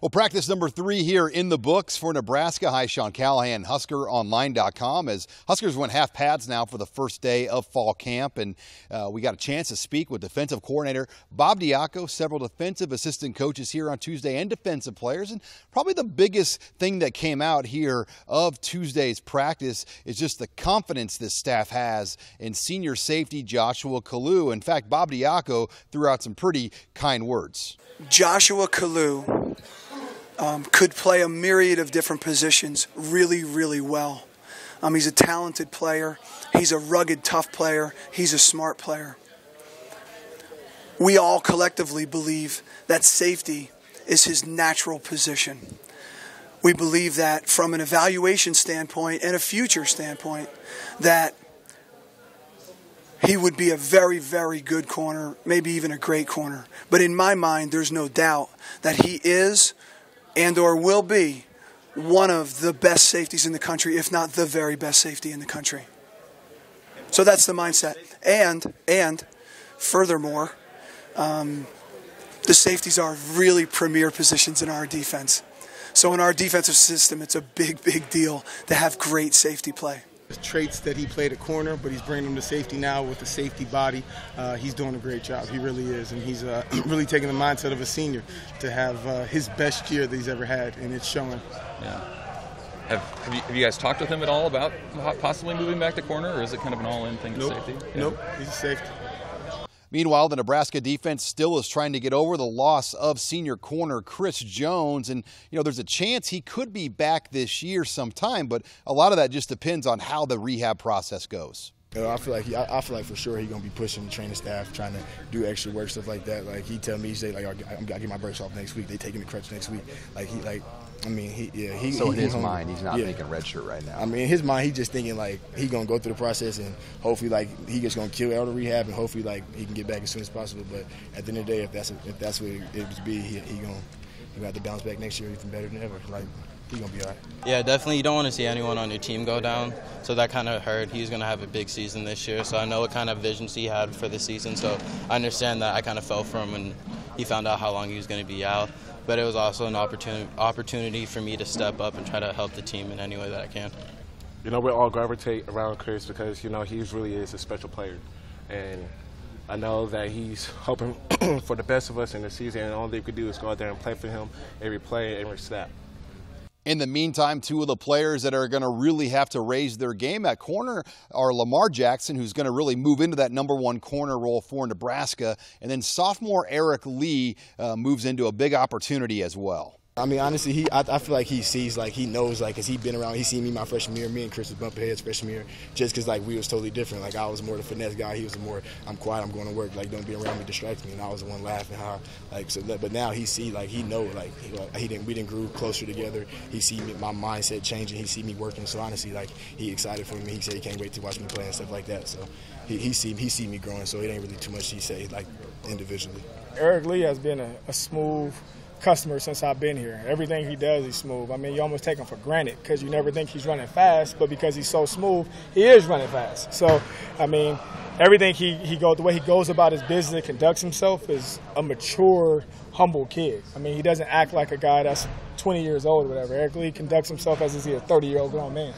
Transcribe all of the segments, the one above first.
Well, practice number 3 here in the books for Nebraska. Hi, Sean Callahan, HuskerOnline.com. As Huskers went half pads now for the first day of fall camp, and we got a chance to speak with defensive coordinator Bob Diaco, several defensive assistant coaches here on Tuesday, and defensive players. And probably the biggest thing that came out here of Tuesday's practice is just the confidence this staff has in senior safety Joshua Kalu. In fact, Bob Diaco threw out some pretty kind words. Joshua Kalu could play a myriad of different positions really, really well. He's a talented player. He's a rugged, tough player. He's a smart player. We all collectively believe that safety is his natural position. We believe that from an evaluation standpoint and a future standpoint, that he would be a very, very good corner, maybe even a great corner. But in my mind, there's no doubt that he is and or will be one of the best safeties in the country, if not the very best safety in the country. So that's the mindset. And furthermore, the safeties are really premier positions in our defense. So in our defensive system, it's a big, big deal to have great safety play. Traits that he played at corner, but he's bringing them to safety now with the safety body. He's doing a great job. He really is, and he's really taking the mindset of a senior to have his best year that he's ever had, and it's showing. Yeah. Have you guys talked with him at all about possibly moving back to corner, or is it kind of an all-in thing to safety? Yeah. Nope, he's a safety. Meanwhile, the Nebraska defense still is trying to get over the loss of senior corner Chris Jones. And, there's a chance he could be back this year sometime, but a lot of that just depends on how the rehab process goes. I feel like for sure he's gonna be pushing the training staff, trying to do extra work, stuff like that. Like he tell me, he say like I'm gonna get my breaks off next week. They taking the crutch next week. So in his mind, he's not thinking redshirt right now. In his mind, he's just thinking like he gonna go through the process and hopefully like he just gonna kill out of rehab and hopefully like he can get back as soon as possible. But at the end of the day, if that's what it would be, he gonna have to bounce back next year even better than ever. Like he's gonna be all right. Yeah, definitely. You don't want to see anyone on your team go down, so that kind of hurt. He's gonna have a big season this year, so I know what kind of visions he had for the season. So I understand that I kind of fell for him when he found out how long he was going to be out. But it was also an opportunity for me to step up and try to help the team in any way that I can. We all gravitate around Chris because, he really is a special player. And I know that he's hoping for the best of us in the season, and all they could do is go out there and play for him every play, every snap. In the meantime, two of the players that are going to really have to raise their game at corner are Lamar Jackson, who's going to really move into that #1 corner role for Nebraska, and then sophomore Eric Lee moves into a big opportunity as well. Honestly, I feel like he sees, he knows, because he's been around. He seen me my freshman year. Me and Chris was bumping heads freshman year, just because, we was totally different. I was more the finesse guy. He was the more, I'm quiet, I'm going to work. Don't be around me, distract me. And I was the one laughing. But now he see, he know, we didn't grew closer together. He see me, my mindset changing. He see me working. So honestly, he excited for me. He said he can't wait to watch me play and stuff like that. So he see me growing. So it ain't really too much he say, individually. Eric Lee has been a smooth customer since I've been here. Everything he does is smooth. You almost take him for granted because you never think he's running fast, but because he's so smooth, he is running fast. So, everything the way he goes about his business and conducts himself is a mature, humble kid. He doesn't act like a guy that's 20 years old or whatever. Eric Lee conducts himself as if he's a 30-year-old grown man.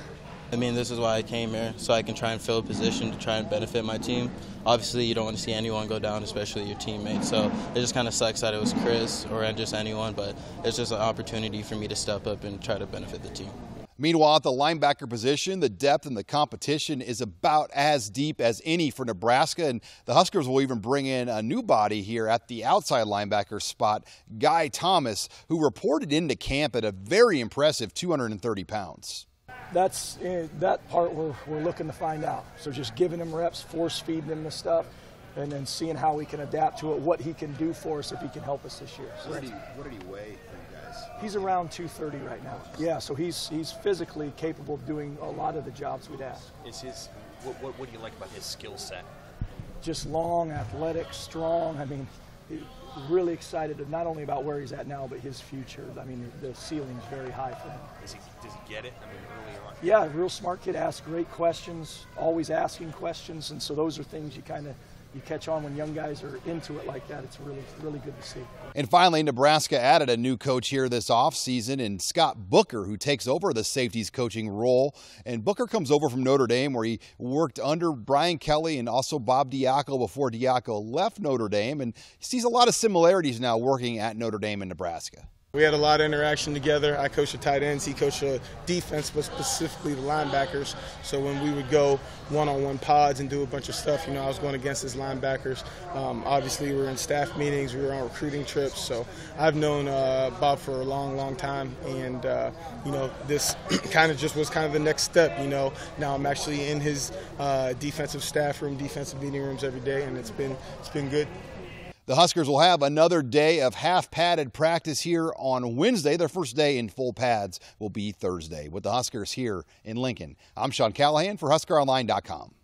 This is why I came here, so I can try and fill a position to try and benefit my team. Obviously, you don't want to see anyone go down, especially your teammates. So it just kind of sucks that it was Chris or just anyone, but it's just an opportunity for me to step up and try to benefit the team. Meanwhile, at the linebacker position, the depth and the competition is about as deep as any for Nebraska, and the Huskers will even bring in a new body here at the outside linebacker spot, Guy Thomas, who reported into camp at a very impressive 230 pounds. That's that part we're looking to find out. So just giving him reps, force feeding him the stuff, and then seeing how we can adapt to it, what he can do for us if he can help us this year. So what did he weigh for you guys? He's around 230 right now. Yeah, so he's physically capable of doing a lot of the jobs we'd ask. What do you like about his skill set? Just long, athletic, strong. Really excited not only about where he's at now, but his future. The ceiling's very high for him. Does he get it? Early on. Yeah, real smart kid, asks great questions, always asking questions, and so those are things you kind of you catch on when young guys are into it like that. It's really, really good to see. And finally, Nebraska added a new coach here this offseason in Scott Booker, who takes over the safeties coaching role. And Booker comes over from Notre Dame, where he worked under Brian Kelly and also Bob Diaco before Diaco left Notre Dame, and sees a lot of similarities now working at Notre Dame and Nebraska. We had a lot of interaction together. I coached the tight ends, he coached the defense, but specifically the linebackers. So when we would go one-on-one pods and do a bunch of stuff, I was going against his linebackers. Obviously, we were in staff meetings, we were on recruiting trips. So I've known Bob for a long, long time, and this kind of just was kind of the next step. Now I'm actually in his defensive staff room, defensive meeting rooms every day, and it's been good. The Huskers will have another day of half-padded practice here on Wednesday. Their first day in full pads will be Thursday. With the Huskers here in Lincoln, I'm Sean Callahan for HuskerOnline.com.